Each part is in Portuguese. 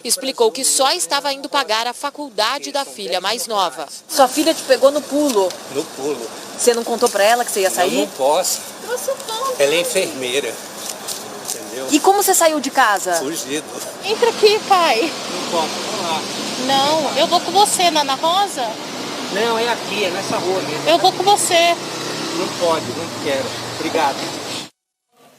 explicou que só estava indo pagar a faculdade da filha mais nova. Sua filha te pegou no pulo? No pulo. Você não contou pra ela que você ia sair? Eu não posso. Ela é enfermeira. Entendeu? E como você saiu de casa? Fugido. Entra aqui, pai. Não posso falar. Não, eu vou com você na Ana Rosa. Não, é aqui, é nessa rua mesmo. Eu vou com você. Não pode, não quero. Obrigado.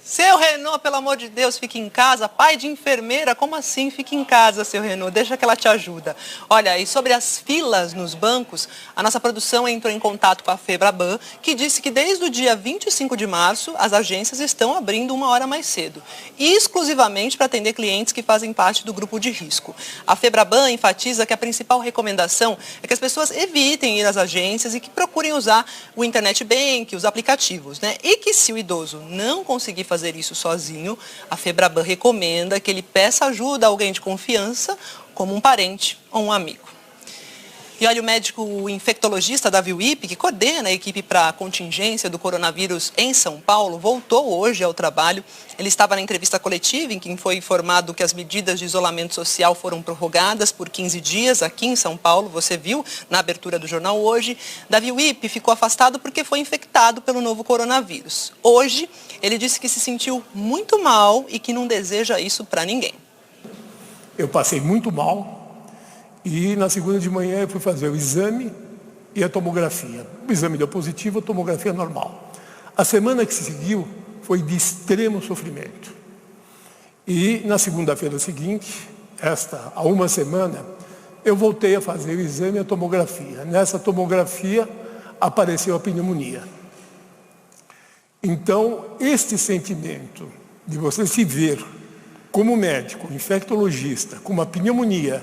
Seu Renault, pelo amor de Deus, fique em casa. Pai de enfermeira, como assim? Fique em casa, seu Renault. Deixa que ela te ajuda. Olha, e sobre as filas nos bancos, a nossa produção entrou em contato com a Febraban, que disse que desde o dia 25 de março, as agências estão abrindo 1 hora mais cedo, exclusivamente para atender clientes que fazem parte do grupo de risco. A Febraban enfatiza que a principal recomendação é que as pessoas evitem ir às agências e que procurem usar o Internet Bank, os aplicativos, né? E que se o idoso não conseguir fazer isso sozinho, a Febraban recomenda que ele peça ajuda a alguém de confiança, como um parente ou um amigo. E olha, o médico infectologista Davi Wipp, que coordena a equipe para a contingência do coronavírus em São Paulo, voltou hoje ao trabalho. Ele estava na entrevista coletiva em que foi informado que as medidas de isolamento social foram prorrogadas por 15 dias aqui em São Paulo. Você viu na abertura do jornal hoje. Davi Wipp ficou afastado porque foi infectado pelo novo coronavírus. Hoje, ele disse que se sentiu muito mal e que não deseja isso para ninguém. Eu passei muito mal. E na segunda de manhã eu fui fazer o exame e a tomografia. O exame deu positivo, a tomografia normal. A semana que se seguiu foi de extremo sofrimento. E na segunda-feira seguinte, há uma semana, eu voltei a fazer o exame e a tomografia. Nessa tomografia apareceu a pneumonia. Então, este sentimento de você se ver como médico, infectologista, com uma pneumonia,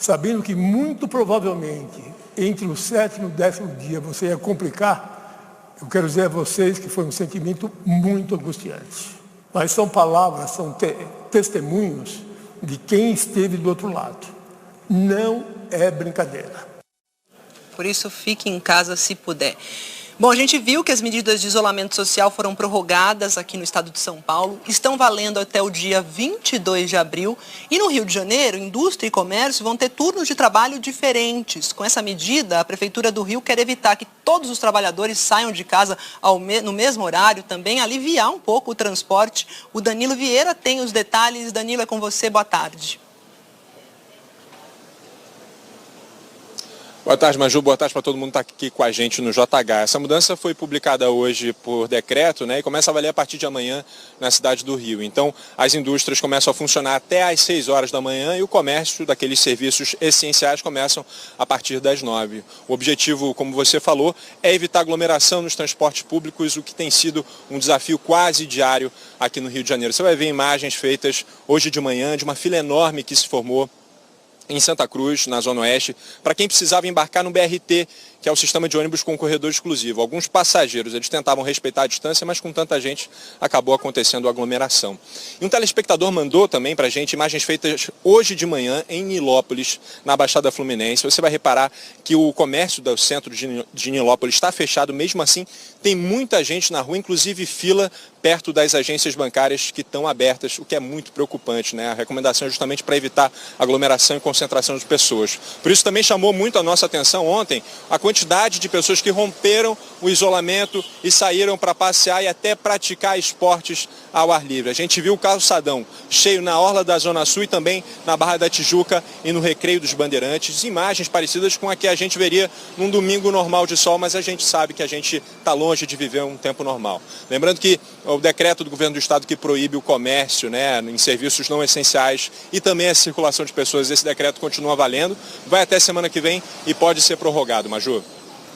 sabendo que muito provavelmente entre o 7º e o 10º dia você ia complicar, eu quero dizer a vocês que foi um sentimento muito angustiante. Mas são palavras, são testemunhos de quem esteve do outro lado. Não é brincadeira. Por isso, fique em casa se puder. Bom, a gente viu que as medidas de isolamento social foram prorrogadas aqui no estado de São Paulo, estão valendo até o dia 22 de abril. E no Rio de Janeiro, indústria e comércio vão ter turnos de trabalho diferentes. Com essa medida, a Prefeitura do Rio quer evitar que todos os trabalhadores saiam de casa no mesmo horário, também aliviar um pouco o transporte. O Danilo Vieira tem os detalhes. Danilo, é com você, boa tarde. Boa tarde, Maju. Boa tarde para todo mundo que está aqui com a gente no JH. Essa mudança foi publicada hoje por decreto, né, e começa a valer a partir de amanhã na cidade do Rio. Então, as indústrias começam a funcionar até às 6 horas da manhã e o comércio daqueles serviços essenciais começam a partir das 9. O objetivo, como você falou, é evitar aglomeração nos transportes públicos, o que tem sido um desafio quase diário aqui no Rio de Janeiro. Você vai ver imagens feitas hoje de manhã de uma fila enorme que se formou em Santa Cruz, na Zona Oeste, para quem precisava embarcar no BRT, que é o sistema de ônibus com corredor exclusivo. Alguns passageiros, eles tentavam respeitar a distância, mas com tanta gente acabou acontecendo aglomeração. E um telespectador mandou também para a gente imagens feitas hoje de manhã em Nilópolis, na Baixada Fluminense. Você vai reparar que o comércio do centro de Nilópolis está fechado, mesmo assim tem muita gente na rua, inclusive fila perto das agências bancárias que estão abertas, o que é muito preocupante, né? A recomendação é justamente para evitar aglomeração e concentração de pessoas. Por isso também chamou muito a nossa atenção ontem a quantidade de pessoas que romperam o isolamento e saíram para passear e até praticar esportes ao ar livre. A gente viu o calçadão cheio na orla da Zona Sul e também na Barra da Tijuca e no Recreio dos Bandeirantes. Imagens parecidas com a que a gente veria num domingo normal de sol, mas a gente sabe que a gente está longe de viver um tempo normal. Lembrando que o decreto do governo do estado que proíbe o comércio, né, em serviços não essenciais e também a circulação de pessoas, esse decreto continua valendo, vai até semana que vem e pode ser prorrogado, Maju.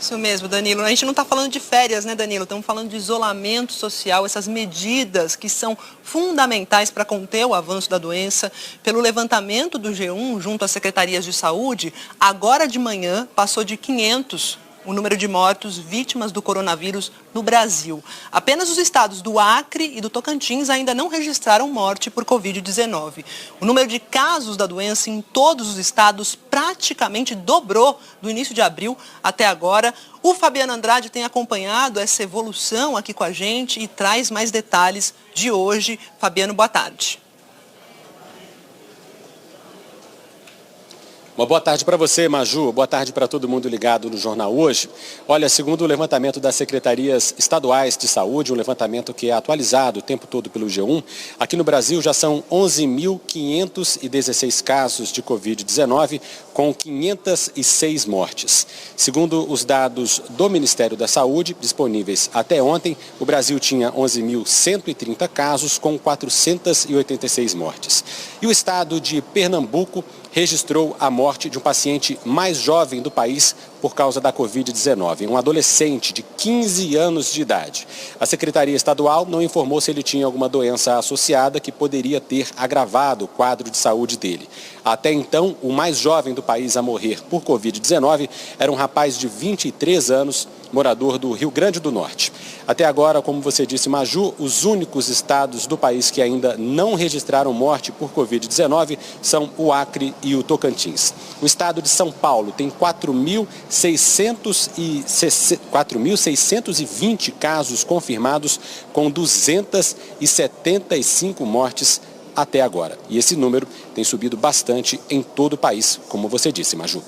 Isso mesmo, Danilo. A gente não está falando de férias, né, Danilo? Estamos falando de isolamento social, essas medidas que são fundamentais para conter o avanço da doença. Pelo levantamento do G1, junto às secretarias de saúde, agora de manhã passou de 500 o número de mortos vítimas do coronavírus no Brasil. Apenas os estados do Acre e do Tocantins ainda não registraram morte por Covid-19. O número de casos da doença em todos os estados praticamente dobrou do início de abril até agora. O Fabiano Andrade tem acompanhado essa evolução aqui com a gente e traz mais detalhes de hoje. Fabiano, boa tarde. Uma boa tarde para você, Maju. Boa tarde para todo mundo ligado no Jornal Hoje. Olha, segundo o levantamento das secretarias estaduais de saúde, um levantamento que é atualizado o tempo todo pelo G1, aqui no Brasil já são 11.516 casos de Covid-19, com 506 mortes. Segundo os dados do Ministério da Saúde, disponíveis até ontem, o Brasil tinha 11.130 casos, com 486 mortes. E o estado de Pernambuco registrou a morte de um paciente mais jovem do país por causa da Covid-19, um adolescente de 15 anos de idade. A Secretaria Estadual não informou se ele tinha alguma doença associada que poderia ter agravado o quadro de saúde dele. Até então, o mais jovem do país a morrer por Covid-19 era um rapaz de 23 anos, morador do Rio Grande do Norte. Até agora, como você disse, Maju, os únicos estados do país que ainda não registraram morte por Covid-19 são o Acre e o Tocantins. O estado de São Paulo tem 4.620 casos confirmados, com 275 mortes até agora. E esse número tem subido bastante em todo o país, como você disse, Maju.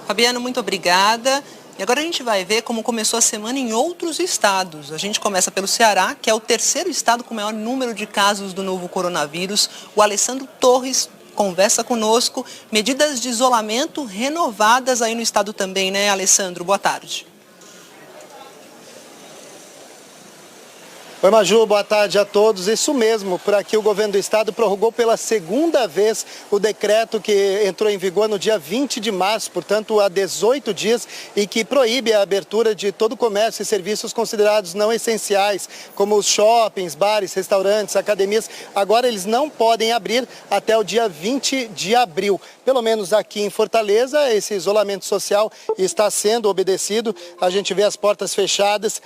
Fabiano, muito obrigada. E agora a gente vai ver como começou a semana em outros estados. A gente começa pelo Ceará, que é o terceiro estado com o maior número de casos do novo coronavírus. O Alessandro Torres conversa conosco. Medidas de isolamento renovadas aí no estado também, né, Alessandro? Boa tarde. Oi, Maju, boa tarde a todos. Isso mesmo, por aqui o governo do estado prorrogou pela segunda vez o decreto que entrou em vigor no dia 20 de março, portanto há 18 dias, e que proíbe a abertura de todo o comércio e serviços considerados não essenciais, como os shoppings, bares, restaurantes, academias. Agora eles não podem abrir até o dia 20 de abril. Pelo menos aqui em Fortaleza, esse isolamento social está sendo obedecido. A gente vê as portas fechadas.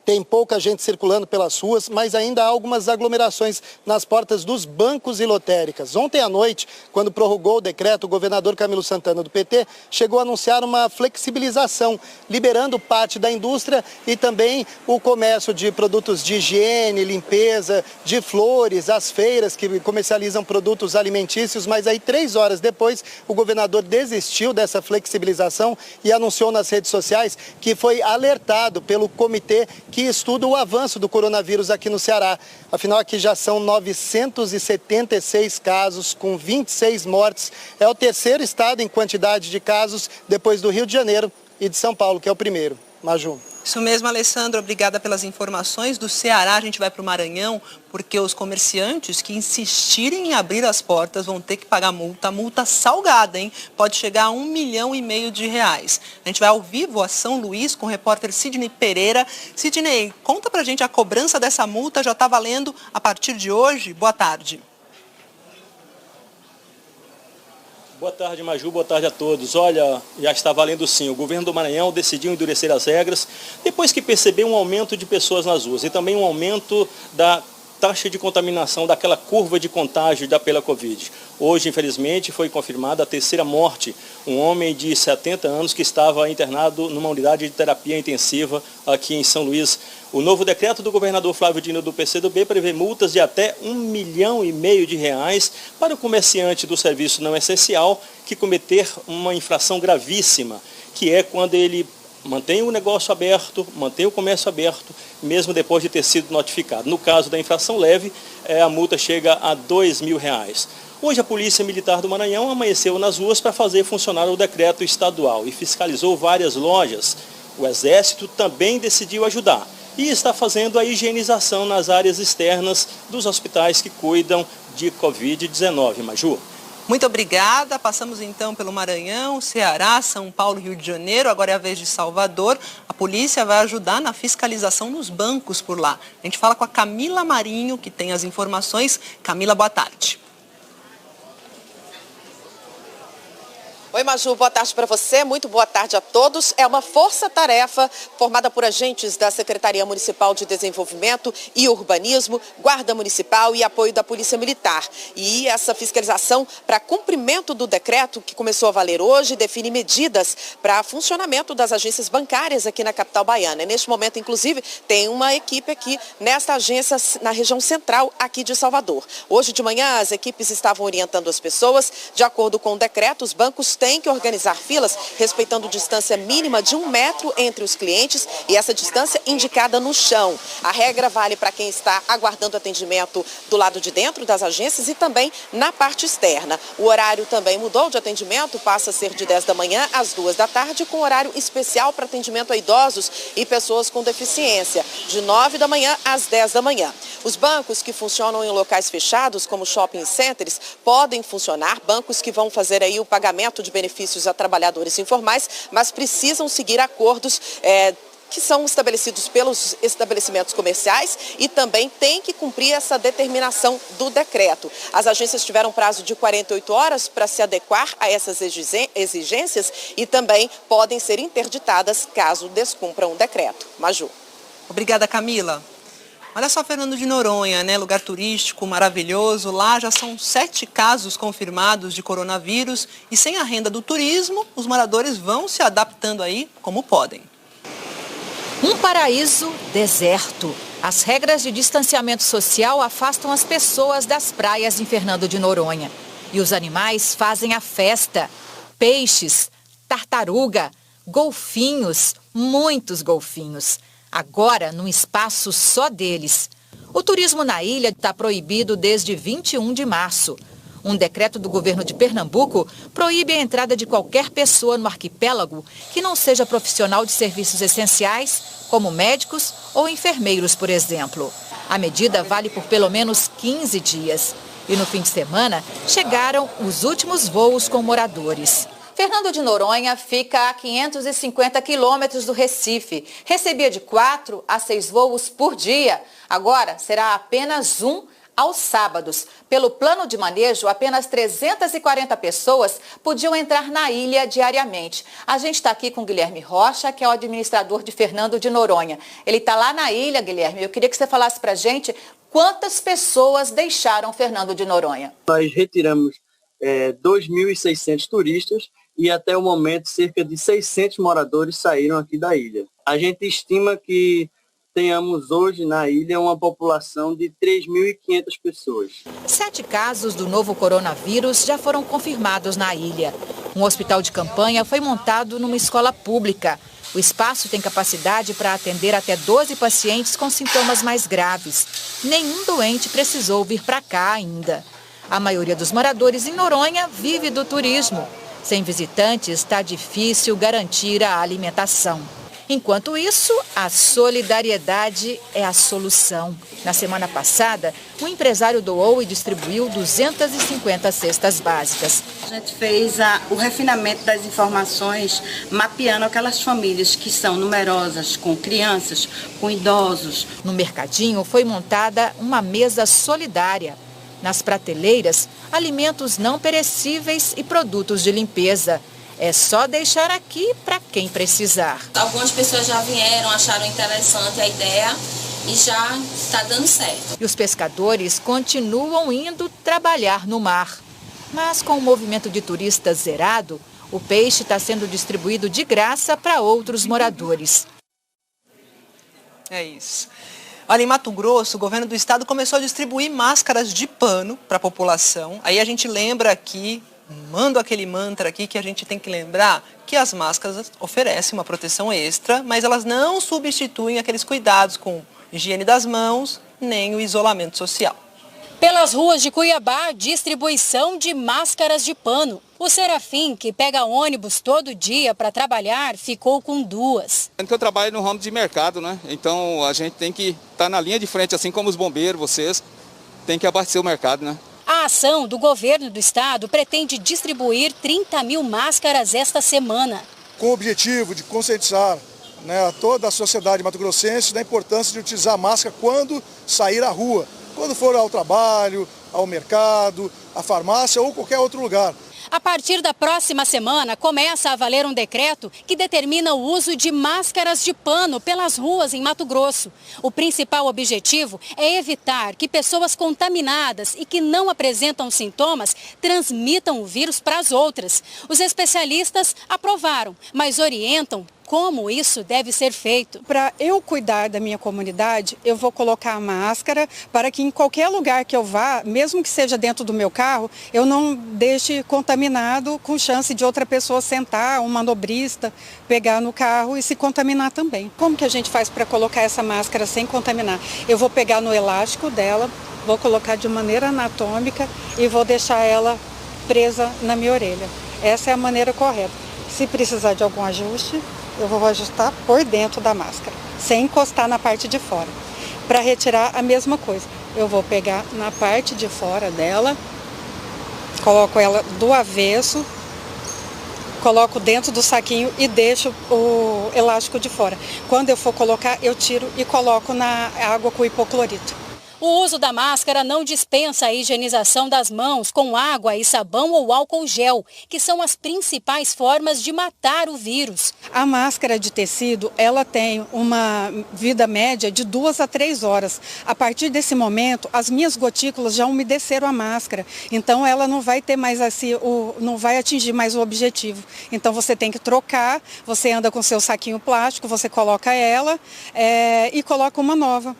Tem pouca gente circulando pelas ruas, mas ainda há algumas aglomerações nas portas dos bancos e lotéricas. Ontem à noite, quando prorrogou o decreto, o governador Camilo Santana, do PT, chegou a anunciar uma flexibilização, liberando parte da indústria e também o comércio de produtos de higiene, limpeza, de flores, as feiras que comercializam produtos alimentícios. Mas aí, 3 horas depois, o governador desistiu dessa flexibilização e anunciou nas redes sociais que foi alertado pelo comitê que estuda o avanço do coronavírus aqui no Ceará. Afinal, aqui já são 976 casos, com 26 mortes. É o terceiro estado em quantidade de casos, depois do Rio de Janeiro e de São Paulo, que é o primeiro. Maju. Isso mesmo, Alessandro. Obrigada pelas informações. Do Ceará, a gente vai para o Maranhão, porque os comerciantes que insistirem em abrir as portas vão ter que pagar multa salgada, hein? Pode chegar a R$1,5 milhão de reais. A gente vai ao vivo a São Luís com o repórter Sidney Pereira. Sidney, conta pra gente, a cobrança dessa multa já está valendo a partir de hoje? Boa tarde. Boa tarde, Maju. Boa tarde a todos. Olha, já está valendo sim. O governo do Maranhão decidiu endurecer as regras depois que percebeu um aumento de pessoas nas ruas e também um aumento da taxa de contaminação, daquela curva de contágio pela Covid. Hoje, infelizmente, foi confirmada a terceira morte. Um homem de 70 anos que estava internado numa unidade de terapia intensiva aqui em São Luís. O novo decreto do governador Flávio Dino do PCdoB prevê multas de até R$1,5 milhão de reais para o comerciante do serviço não essencial que cometer uma infração gravíssima, que é quando ele mantém o negócio aberto, mantém o comércio aberto, mesmo depois de ter sido notificado. No caso da infração leve, a multa chega a R$2.000. Hoje a Polícia Militar do Maranhão amanheceu nas ruas para fazer funcionar o decreto estadual e fiscalizou várias lojas. O Exército também decidiu ajudar e está fazendo a higienização nas áreas externas dos hospitais que cuidam de Covid-19. Maju. Muito obrigada. Passamos então pelo Maranhão, Ceará, São Paulo, Rio de Janeiro. Agora é a vez de Salvador. A polícia vai ajudar na fiscalização nos bancos por lá. A gente fala com a Camila Marinho, que tem as informações. Camila, boa tarde. Oi, Maju, boa tarde para você, muito boa tarde a todos. É uma força-tarefa formada por agentes da Secretaria Municipal de Desenvolvimento e Urbanismo, Guarda Municipal e apoio da Polícia Militar. E essa fiscalização para cumprimento do decreto, que começou a valer hoje, define medidas para funcionamento das agências bancárias aqui na capital baiana. E neste momento, inclusive, tem uma equipe aqui nesta agência na região central aqui de Salvador. Hoje de manhã, as equipes estavam orientando as pessoas. De acordo com o decreto, os bancos têm que organizar filas respeitando distância mínima de 1 metro entre os clientes e essa distância indicada no chão. A regra vale para quem está aguardando atendimento do lado de dentro das agências e também na parte externa. O horário também mudou de atendimento, passa a ser de 10 da manhã às 2 da tarde, com horário especial para atendimento a idosos e pessoas com deficiência, de 9 da manhã às 10 da manhã. Os bancos que funcionam em locais fechados, como shopping centers, podem funcionar, bancos que vão fazer aí o pagamento de benefícios a trabalhadores informais, mas precisam seguir acordos que são estabelecidos pelos estabelecimentos comerciais e também tem que cumprir essa determinação do decreto. As agências tiveram prazo de 48 horas para se adequar a essas exigências e também podem ser interditadas caso descumpram o decreto. Maju. Obrigada, Camila. Olha só, Fernando de Noronha, né? Lugar turístico maravilhoso. Lá já são 7 casos confirmados de coronavírus e sem a renda do turismo, os moradores vão se adaptando aí como podem. Um paraíso deserto. As regras de distanciamento social afastam as pessoas das praias em Fernando de Noronha. E os animais fazem a festa. Peixes, tartaruga, golfinhos, muitos golfinhos. Agora, num espaço só deles. O turismo na ilha está proibido desde 21 de março. Um decreto do governo de Pernambuco proíbe a entrada de qualquer pessoa no arquipélago que não seja profissional de serviços essenciais, como médicos ou enfermeiros, por exemplo. A medida vale por pelo menos 15 dias. E no fim de semana, chegaram os últimos voos com moradores. Fernando de Noronha fica a 550 quilômetros do Recife. Recebia de 4 a 6 voos por dia. Agora será apenas um aos sábados. Pelo plano de manejo, apenas 340 pessoas podiam entrar na ilha diariamente. A gente está aqui com o Guilherme Rocha, que é o administrador de Fernando de Noronha. Ele está lá na ilha, Guilherme. Eu queria que você falasse para a gente quantas pessoas deixaram Fernando de Noronha. Nós retiramos 2.600 turistas e até o momento cerca de 600 moradores saíram aqui da ilha. A gente estima que tenhamos hoje na ilha uma população de 3.500 pessoas. 7 casos do novo coronavírus já foram confirmados na ilha. Um hospital de campanha foi montado numa escola pública. O espaço tem capacidade para atender até 12 pacientes com sintomas mais graves. Nenhum doente precisou vir para cá ainda. A maioria dos moradores em Noronha vive do turismo. Sem visitantes, está difícil garantir a alimentação. Enquanto isso, a solidariedade é a solução. Na semana passada, um empresário doou e distribuiu 250 cestas básicas. A gente fez o refinamento das informações, mapeando aquelas famílias que são numerosas, com crianças, com idosos. No mercadinho foi montada uma mesa solidária. Nas prateleiras, alimentos não perecíveis e produtos de limpeza. É só deixar aqui para quem precisar. Algumas pessoas já vieram, acharam interessante a ideia e já está dando certo. E os pescadores continuam indo trabalhar no mar. Mas com o movimento de turistas zerado, o peixe está sendo distribuído de graça para outros moradores. É isso. Olha, em Mato Grosso, o governo do estado começou a distribuir máscaras de pano para a população. Aí a gente lembra aqui, mando aquele mantra aqui que a gente tem que lembrar que as máscaras oferecem uma proteção extra, mas elas não substituem aqueles cuidados com higiene das mãos, nem o isolamento social. Pelas ruas de Cuiabá, distribuição de máscaras de pano. O Serafim, que pega ônibus todo dia para trabalhar, ficou com 2. Eu trabalho no ramo de mercado, né? Então a gente tem que estar na linha de frente, assim como os bombeiros, vocês, tem que abastecer o mercado, né? A ação do governo do estado pretende distribuir 30.000 máscaras esta semana. Com o objetivo de conscientizar, né, a toda a sociedade mato-grossense da importância de utilizar máscara quando sair à rua, quando for ao trabalho, ao mercado, à farmácia ou qualquer outro lugar. A partir da próxima semana, começa a valer um decreto que determina o uso de máscaras de pano pelas ruas em Mato Grosso. O principal objetivo é evitar que pessoas contaminadas e que não apresentam sintomas transmitam o vírus para as outras. Os especialistas aprovaram, mas orientam como isso deve ser feito. Para eu cuidar da minha comunidade, eu vou colocar a máscara para que em qualquer lugar que eu vá, mesmo que seja dentro do meu carro, eu não deixe contaminado com chance de outra pessoa sentar, um manobrista, pegar no carro e se contaminar também. Como que a gente faz para colocar essa máscara sem contaminar? Eu vou pegar no elástico dela, vou colocar de maneira anatômica e vou deixar ela presa na minha orelha. Essa é a maneira correta. Se precisar de algum ajuste, eu vou ajustar por dentro da máscara, sem encostar na parte de fora. Para retirar, a mesma coisa. Eu vou pegar na parte de fora dela, coloco ela do avesso, coloco dentro do saquinho e deixo o elástico de fora. Quando eu for colocar, eu tiro e coloco na água com hipoclorito. O uso da máscara não dispensa a higienização das mãos com água e sabão ou álcool gel, que são as principais formas de matar o vírus. A máscara de tecido, ela tem uma vida média de 2 a 3 horas. A partir desse momento, as minhas gotículas já umedeceram a máscara, então ela não vai ter mais assim, não vai atingir mais o objetivo. Então você tem que trocar, você anda com seu saquinho plástico, você coloca ela e coloca uma nova.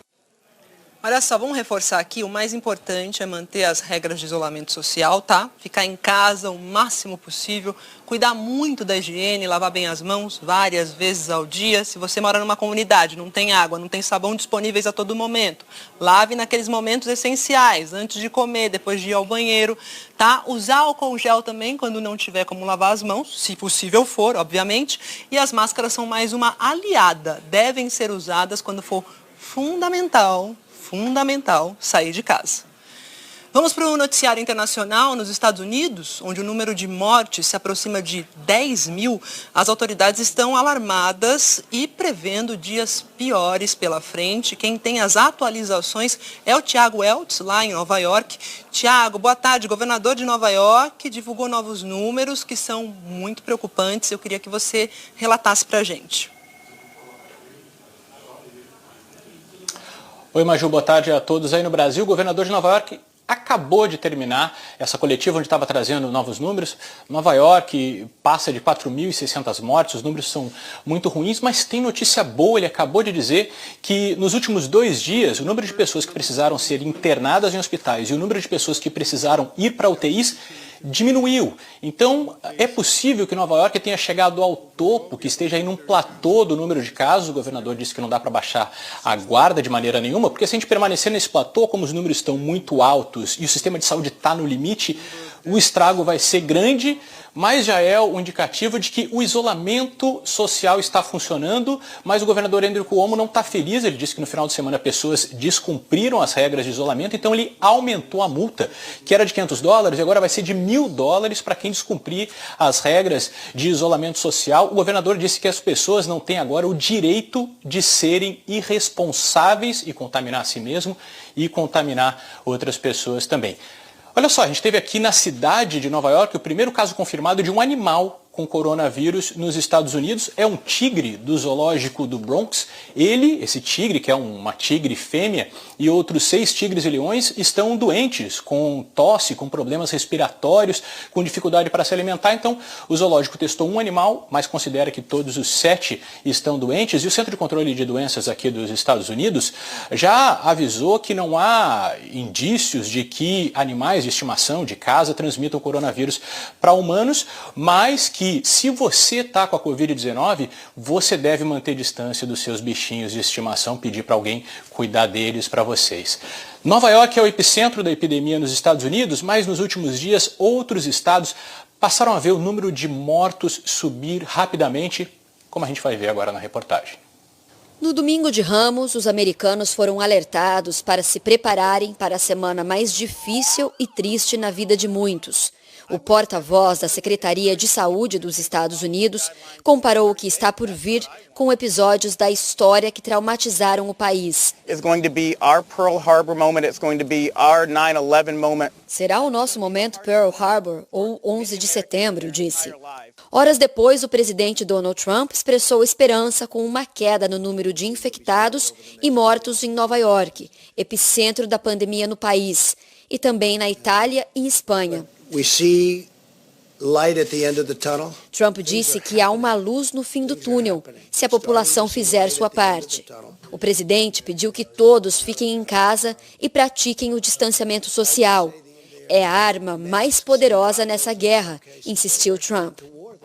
Olha só, vamos reforçar aqui, o mais importante é manter as regras de isolamento social, tá? Ficar em casa o máximo possível, cuidar muito da higiene, lavar bem as mãos várias vezes ao dia. Se você mora numa comunidade, não tem água, não tem sabão disponíveis a todo momento, lave naqueles momentos essenciais, antes de comer, depois de ir ao banheiro, tá? Usar álcool gel também quando não tiver como lavar as mãos, se possível for, obviamente. E as máscaras são mais uma aliada, devem ser usadas quando for fundamental sair de casa. Vamos para o noticiário internacional. Nos Estados Unidos, onde o número de mortes se aproxima de 10 mil, as autoridades estão alarmadas e prevendo dias piores pela frente. Quem tem as atualizações é o Tiago Eltz, lá em Nova York. Tiago, boa tarde. O governador de Nova York divulgou novos números que são muito preocupantes. Eu queria que você relatasse para a gente. Oi, Maju, boa tarde a todos aí no Brasil. O governador de Nova York acabou de terminar essa coletiva onde estava trazendo novos números. Nova York passa de 4.600 mortes, os números são muito ruins, mas tem notícia boa. Ele acabou de dizer que nos últimos 2 dias o número de pessoas que precisaram ser internadas em hospitais e o número de pessoas que precisaram ir para UTIs diminuiu. Então, é possível que Nova York tenha chegado ao topo, que esteja aí num platô do número de casos. O governador disse que não dá para baixar a guarda de maneira nenhuma, porque se a gente permanecer nesse platô, como os números estão muito altos e o sistema de saúde está no limite, o estrago vai ser grande, mas já é um indicativo de que o isolamento social está funcionando, mas o governador Andrew Cuomo não está feliz. Ele disse que no final de semana pessoas descumpriram as regras de isolamento, então ele aumentou a multa, que era de $500 e agora vai ser de $1.000 para quem descumprir as regras de isolamento social. O governador disse que as pessoas não têm agora o direito de serem irresponsáveis e contaminar a si mesmo e contaminar outras pessoas também. Olha só, a gente teve aqui na cidade de Nova York o primeiro caso confirmado de um animal com coronavírus nos Estados Unidos. É um tigre do zoológico do Bronx. Esse tigre, que é uma tigre fêmea, e outros 6 tigres e leões estão doentes, com tosse, com problemas respiratórios, com dificuldade para se alimentar. Então, o zoológico testou um animal, mas considera que todos os 7 estão doentes. E o Centro de Controle de Doenças aqui dos Estados Unidos já avisou que não há indícios de que animais de estimação, de casa, transmitam coronavírus para humanos, mas que se você está com a Covid-19, você deve manter distância dos seus bichinhos de estimação, pedir para alguém cuidar deles para vocês. Nova York é o epicentro da epidemia nos Estados Unidos, mas nos últimos dias outros estados passaram a ver o número de mortos subir rapidamente, como a gente vai ver agora na reportagem. No domingo de Ramos, os americanos foram alertados para se prepararem para a semana mais difícil e triste na vida de muitos. O porta-voz da Secretaria de Saúde dos Estados Unidos comparou o que está por vir com episódios da história que traumatizaram o país. Será o nosso momento Pearl Harbor ou 11 de setembro, disse. Horas depois, o presidente Donald Trump expressou esperança com uma queda no número de infectados e mortos em Nova York, epicentro da pandemia no país, e também na Itália e Espanha. We see Trump disse que há uma luz no fim do túnel, se a população fizer sua parte. O presidente pediu que todos fiquem em casa e pratiquem o distanciamento social. É a arma mais poderosa nessa guerra, insistiu Trump.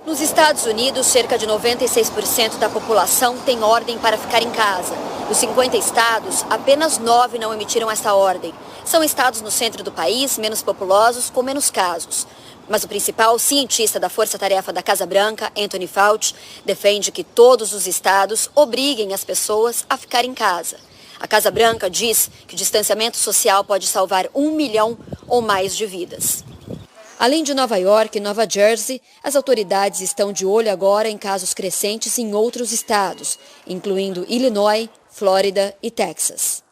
Nos Estados Unidos, cerca de 96% da população tem ordem para ficar em casa. Dos 50 estados, apenas 9 não emitiram essa ordem. São estados no centro do país, menos populosos, com menos casos. Mas o principal cientista da Força Tarefa da Casa Branca, Anthony Fauci, defende que todos os estados obriguem as pessoas a ficar em casa. A Casa Branca diz que o distanciamento social pode salvar 1 milhão ou mais de vidas. Além de Nova York e Nova Jersey, as autoridades estão de olho agora em casos crescentes em outros estados, incluindo Illinois, Flórida e Texas.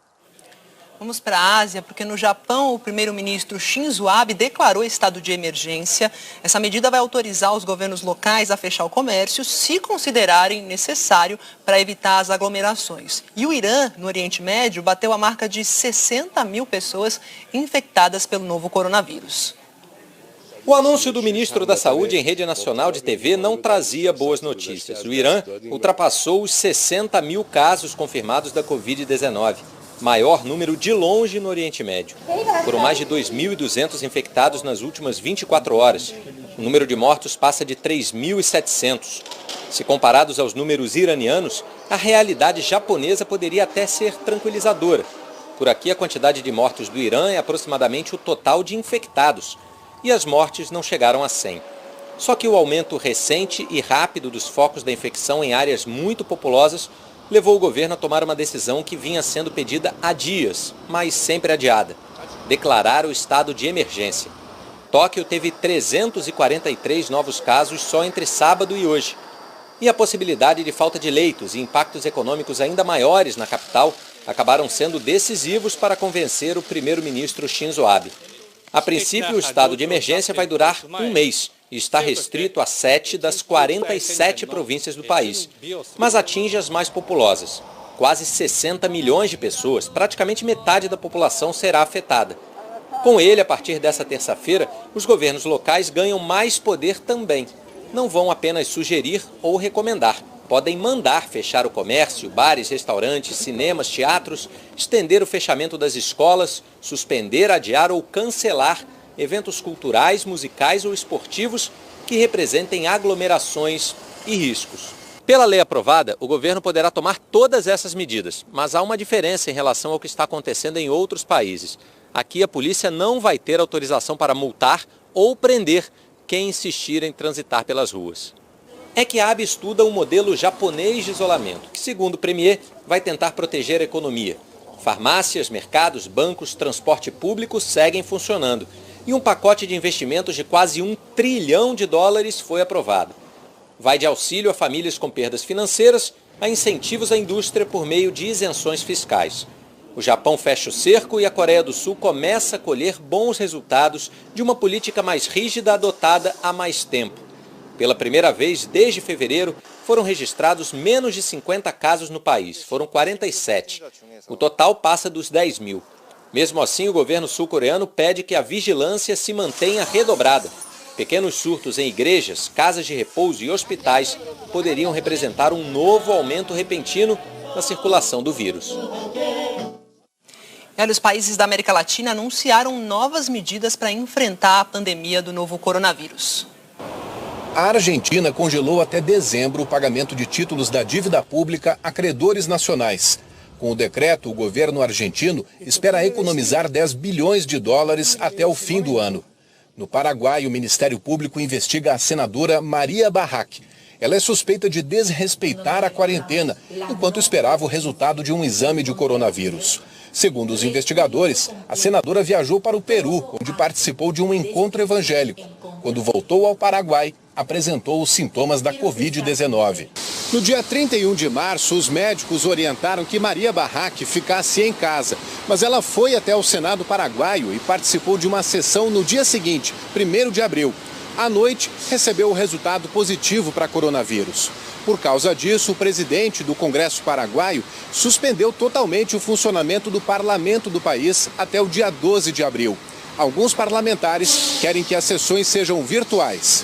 Vamos para a Ásia, porque no Japão o primeiro-ministro Shinzo Abe declarou estado de emergência. Essa medida vai autorizar os governos locais a fechar o comércio se considerarem necessário para evitar as aglomerações. E o Irã, no Oriente Médio, bateu a marca de 60 mil pessoas infectadas pelo novo coronavírus. O anúncio do ministro da Saúde em rede nacional de TV não trazia boas notícias. O Irã ultrapassou os 60 mil casos confirmados da Covid-19, maior número de longe no Oriente Médio. Foram mais de 2.200 infectados nas últimas 24 horas. O número de mortos passa de 3.700. Se comparados aos números iranianos, a realidade japonesa poderia até ser tranquilizadora. Por aqui, a quantidade de mortos do Irã é aproximadamente o total de infectados. E as mortes não chegaram a 100. Só que o aumento recente e rápido dos focos da infecção em áreas muito populosas levou o governo a tomar uma decisão que vinha sendo pedida há dias, mas sempre adiada: declarar o estado de emergência. Tóquio teve 343 novos casos só entre sábado e hoje. E a possibilidade de falta de leitos e impactos econômicos ainda maiores na capital acabaram sendo decisivos para convencer o primeiro-ministro Shinzo Abe. A princípio, o estado de emergência vai durar um mês e está restrito a 7 das 47 províncias do país, mas atinge as mais populosas. Quase 60 milhões de pessoas, praticamente metade da população, será afetada. Com ele, a partir dessa terça-feira, os governos locais ganham mais poder também. Não vão apenas sugerir ou recomendar. Podem mandar fechar o comércio, bares, restaurantes, cinemas, teatros, estender o fechamento das escolas, suspender, adiar ou cancelar eventos culturais, musicais ou esportivos que representem aglomerações e riscos. Pela lei aprovada, o governo poderá tomar todas essas medidas, mas há uma diferença em relação ao que está acontecendo em outros países. Aqui a polícia não vai ter autorização para multar ou prender quem insistir em transitar pelas ruas. É que a Abe estuda um modelo japonês de isolamento, que, segundo o premier, vai tentar proteger a economia. Farmácias, mercados, bancos, transporte público seguem funcionando. E um pacote de investimentos de quase $1 trilhão foi aprovado. Vai de auxílio a famílias com perdas financeiras a incentivos à indústria por meio de isenções fiscais. O Japão fecha o cerco e a Coreia do Sul começa a colher bons resultados de uma política mais rígida adotada há mais tempo. Pela primeira vez desde fevereiro, foram registrados menos de 50 casos no país. Foram 47. O total passa dos 10 mil. Mesmo assim, o governo sul-coreano pede que a vigilância se mantenha redobrada. Pequenos surtos em igrejas, casas de repouso e hospitais poderiam representar um novo aumento repentino na circulação do vírus. Olha, os países da América Latina anunciaram novas medidas para enfrentar a pandemia do novo coronavírus. A Argentina congelou até dezembro o pagamento de títulos da dívida pública a credores nacionais. Com o decreto, o governo argentino espera economizar $10 bilhões até o fim do ano. No Paraguai, o Ministério Público investiga a senadora Maria Barraque. Ela é suspeita de desrespeitar a quarentena, enquanto esperava o resultado de um exame de coronavírus. Segundo os investigadores, a senadora viajou para o Peru, onde participou de um encontro evangélico. Quando voltou ao Paraguai, apresentou os sintomas da Covid-19. No dia 31 de março, os médicos orientaram que Maria Barraque ficasse em casa, mas ela foi até o Senado paraguaio e participou de uma sessão no dia seguinte, 1º de abril. À noite, recebeu o resultado positivo para coronavírus. Por causa disso, o presidente do Congresso paraguaio suspendeu totalmente o funcionamento do parlamento do país até o dia 12 de abril. alguns parlamentares querem que as sessões sejam virtuais.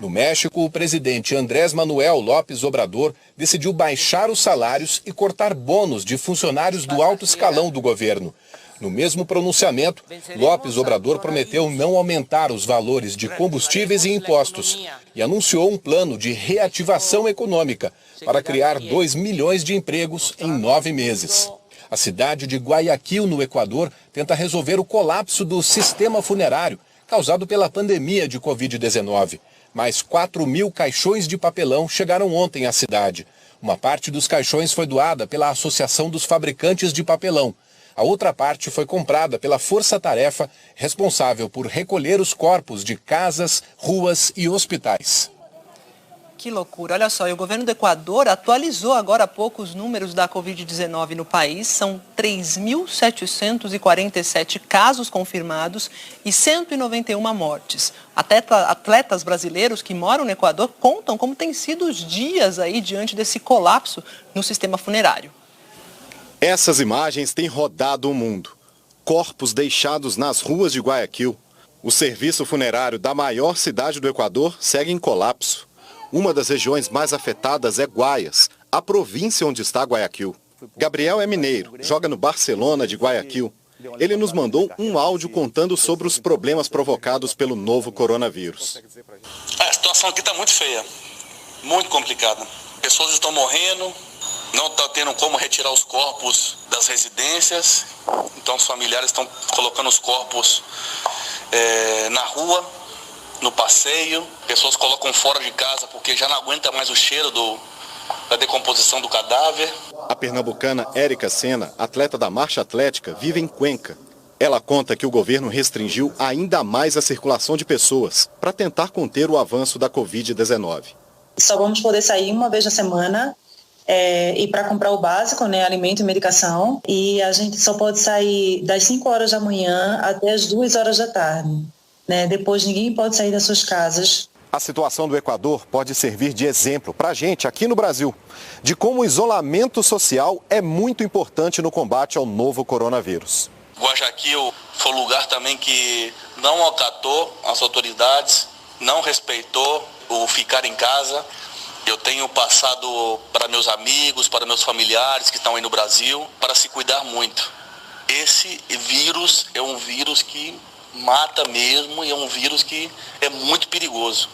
No México, o presidente Andrés Manuel López Obrador decidiu baixar os salários e cortar bônus de funcionários do alto escalão do governo. No mesmo pronunciamento, López Obrador prometeu não aumentar os valores de combustíveis e impostos e anunciou um plano de reativação econômica para criar 2 milhões de empregos em 9 meses. A cidade de Guayaquil, no Equador, tenta resolver o colapso do sistema funerário causado pela pandemia de Covid-19. Mais 4.000 caixões de papelão chegaram ontem à cidade. Uma parte dos caixões foi doada pela Associação dos Fabricantes de Papelão. A outra parte foi comprada pela força-tarefa responsável por recolher os corpos de casas, ruas e hospitais. Que loucura, olha só, e o governo do Equador atualizou agora há pouco os números da Covid-19 no país. São 3.747 casos confirmados e 191 mortes. Atletas brasileiros que moram no Equador contam como têm sido os dias aí diante desse colapso no sistema funerário. Essas imagens têm rodado o mundo. Corpos deixados nas ruas de Guayaquil. O serviço funerário da maior cidade do Equador segue em colapso. Uma das regiões mais afetadas é Guaias, a província onde está Guayaquil. Gabriel é mineiro, joga no Barcelona de Guayaquil. Ele nos mandou um áudio contando sobre os problemas provocados pelo novo coronavírus. A situação aqui está muito feia, muito complicada. Pessoas estão morrendo, não está tendo como retirar os corpos das residências, então os familiares estão colocando os corpos na rua, no passeio. Pessoas colocam fora de casa porque já não aguenta mais o cheiro da decomposição do cadáver. A pernambucana Érica Sena, atleta da marcha atlética, vive em Cuenca. Ela conta que o governo restringiu ainda mais a circulação de pessoas para tentar conter o avanço da Covid-19. Só vamos poder sair uma vez na semana e para comprar o básico, né, alimento e medicação. E a gente só pode sair das 5 horas da manhã até as 2 horas da tarde. Depois ninguém pode sair das suas casas. A situação do Equador pode servir de exemplo para a gente aqui no Brasil, de como o isolamento social é muito importante no combate ao novo coronavírus. Guayaquil foi um lugar também que não acatou as autoridades, não respeitou o ficar em casa. Eu tenho passado para meus amigos, para meus familiares que estão aí no Brasil, para se cuidar muito. Esse vírus é um vírus que mata mesmo e é um vírus que é muito perigoso.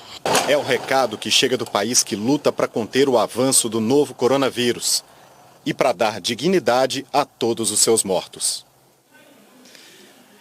É o recado que chega do país que luta para conter o avanço do novo coronavírus e para dar dignidade a todos os seus mortos.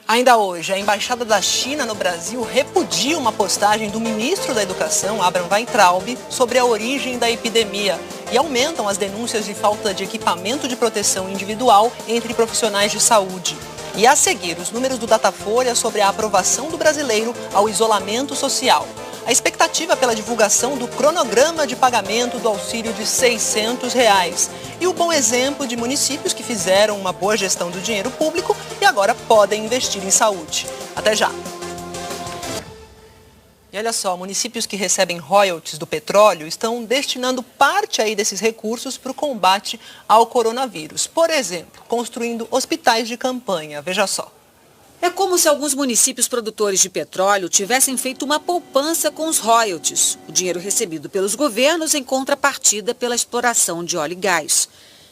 Ainda hoje, a Embaixada da China no Brasil repudia uma postagem do ministro da Educação, Abraham Weintraub, sobre a origem da epidemia e aumentam as denúncias de falta de equipamento de proteção individual entre profissionais de saúde. E a seguir, os números do Datafolha sobre a aprovação do brasileiro ao isolamento social. A expectativa pela divulgação do cronograma de pagamento do auxílio de R$ 600. E o bom exemplo de municípios que fizeram uma boa gestão do dinheiro público e agora podem investir em saúde. Até já! E olha só, municípios que recebem royalties do petróleo estão destinando parte aí desses recursos para o combate ao coronavírus. Por exemplo, construindo hospitais de campanha. Veja só. É como se alguns municípios produtores de petróleo tivessem feito uma poupança com os royalties, o dinheiro recebido pelos governos em contrapartida pela exploração de óleo e gás.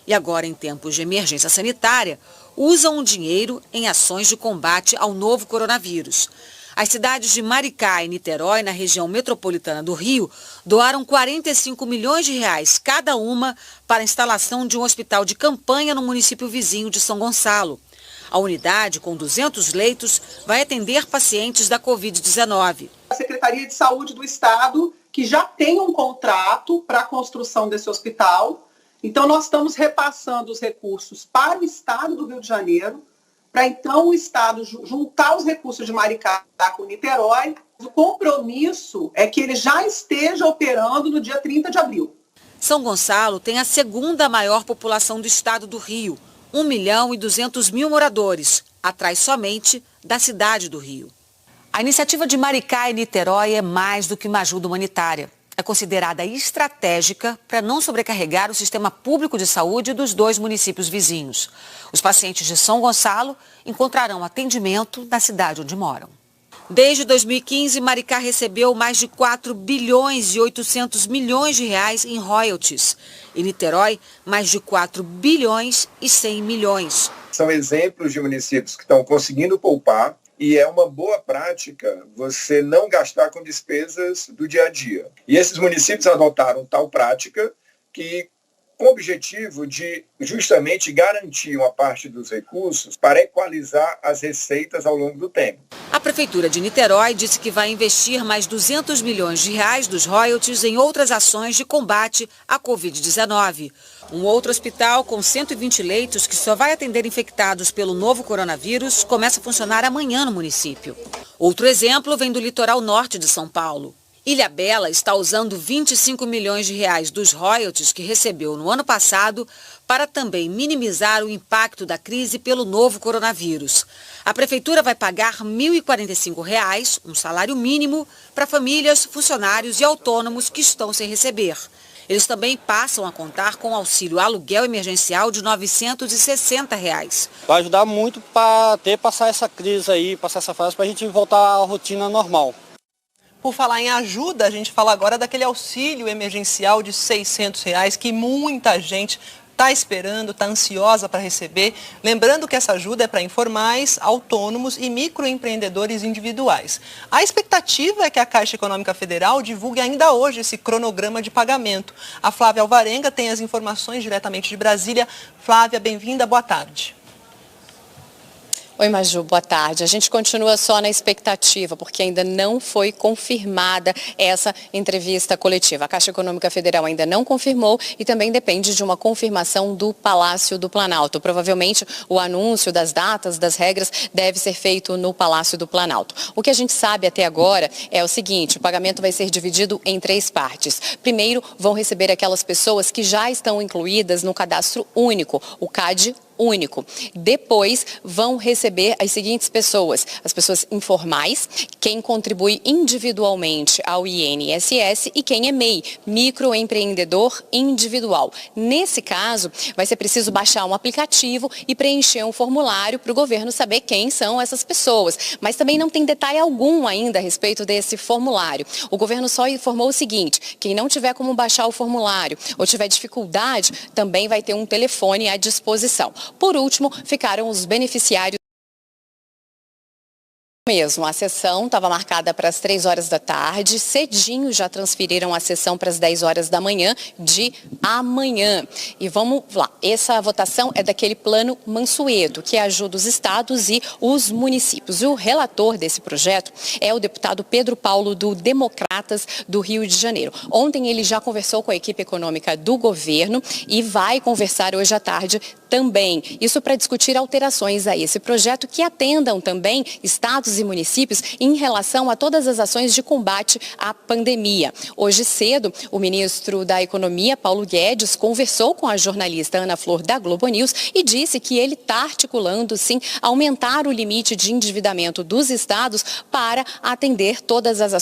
E agora, em tempos de emergência sanitária, usam o dinheiro em ações de combate ao novo coronavírus. As cidades de Maricá e Niterói, na região metropolitana do Rio, doaram 45 milhões de reais cada uma para a instalação de um hospital de campanha no município vizinho de São Gonçalo. A unidade, com 200 leitos, vai atender pacientes da Covid-19. A Secretaria de Saúde do Estado, que já tem um contrato para a construção desse hospital. Então, nós estamos repassando os recursos para o Estado do Rio de Janeiro, para então o Estado juntar os recursos de Maricá com Niterói. O compromisso é que ele já esteja operando no dia 30 de abril. São Gonçalo tem a segunda maior população do estado do Rio, 1.200.000 moradores, atrás somente da cidade do Rio. A iniciativa de Maricá e Niterói é mais do que uma ajuda humanitária. É considerada estratégica para não sobrecarregar o sistema público de saúde dos 2 municípios vizinhos. Os pacientes de São Gonçalo encontrarão atendimento na cidade onde moram. Desde 2015, Maricá recebeu mais de 4 bilhões e 800 milhões de reais em royalties. E Niterói, mais de 4 bilhões e 100 milhões. São exemplos de municípios que estão conseguindo poupar e é uma boa prática você não gastar com despesas do dia a dia. E esses municípios adotaram tal prática que, com o objetivo de justamente garantir uma parte dos recursos para equalizar as receitas ao longo do tempo. A Prefeitura de Niterói disse que vai investir mais 200 milhões de reais dos royalties em outras ações de combate à Covid-19. Um outro hospital com 120 leitos que só vai atender infectados pelo novo coronavírus começa a funcionar amanhã no município. Outro exemplo vem do litoral norte de São Paulo. Ilhabela está usando 25 milhões de reais dos royalties que recebeu no ano passado para também minimizar o impacto da crise pelo novo coronavírus. A Prefeitura vai pagar R$ 1.045, um salário mínimo, para famílias, funcionários e autônomos que estão sem receber. Eles também passam a contar com auxílio aluguel emergencial de R$ 960. Vai ajudar muito para passar essa crise aí, passar essa fase, para a gente voltar à rotina normal. Por falar em ajuda, a gente fala agora daquele auxílio emergencial de R$ 600 que muita gente está esperando, está ansiosa para receber. Lembrando que essa ajuda é para informais, autônomos e microempreendedores individuais. A expectativa é que a Caixa Econômica Federal divulgue ainda hoje esse cronograma de pagamento. A Flávia Alvarenga tem as informações diretamente de Brasília. Flávia, bem-vinda, boa tarde. Oi, Maju, boa tarde. A gente continua só na expectativa, porque ainda não foi confirmada essa entrevista coletiva. A Caixa Econômica Federal ainda não confirmou e também depende de uma confirmação do Palácio do Planalto. Provavelmente o anúncio das datas, das regras, deve ser feito no Palácio do Planalto. O que a gente sabe até agora é o seguinte: o pagamento vai ser dividido em 3 partes. Primeiro, vão receber aquelas pessoas que já estão incluídas no cadastro único, o CAD único. Depois vão receber as seguintes pessoas: as pessoas informais, quem contribui individualmente ao INSS e quem é MEI, microempreendedor individual. Nesse caso, vai ser preciso baixar um aplicativo e preencher um formulário para o governo saber quem são essas pessoas. Mas também não tem detalhe algum ainda a respeito desse formulário. O governo só informou o seguinte: quem não tiver como baixar o formulário ou tiver dificuldade, também vai ter um telefone à disposição. Por último, ficaram os beneficiários. Mesmo, a sessão estava marcada para as 3 horas da tarde, cedinho já transferiram a sessão para as 10 horas da manhã de amanhã. E vamos lá, essa votação é daquele plano Mansueto, que ajuda os estados e os municípios. E o relator desse projeto é o deputado Pedro Paulo, do Democratas do Rio de Janeiro. Ontem ele já conversou com a equipe econômica do governo e vai conversar hoje à tarde também. Isso para discutir alterações a esse projeto que atendam também estados e municípios em relação a todas as ações de combate à pandemia. Hoje cedo, o ministro da Economia, Paulo Guedes, conversou com a jornalista Ana Flor da Globo News e disse que ele está articulando, sim, aumentar o limite de endividamento dos estados para atender todas as ações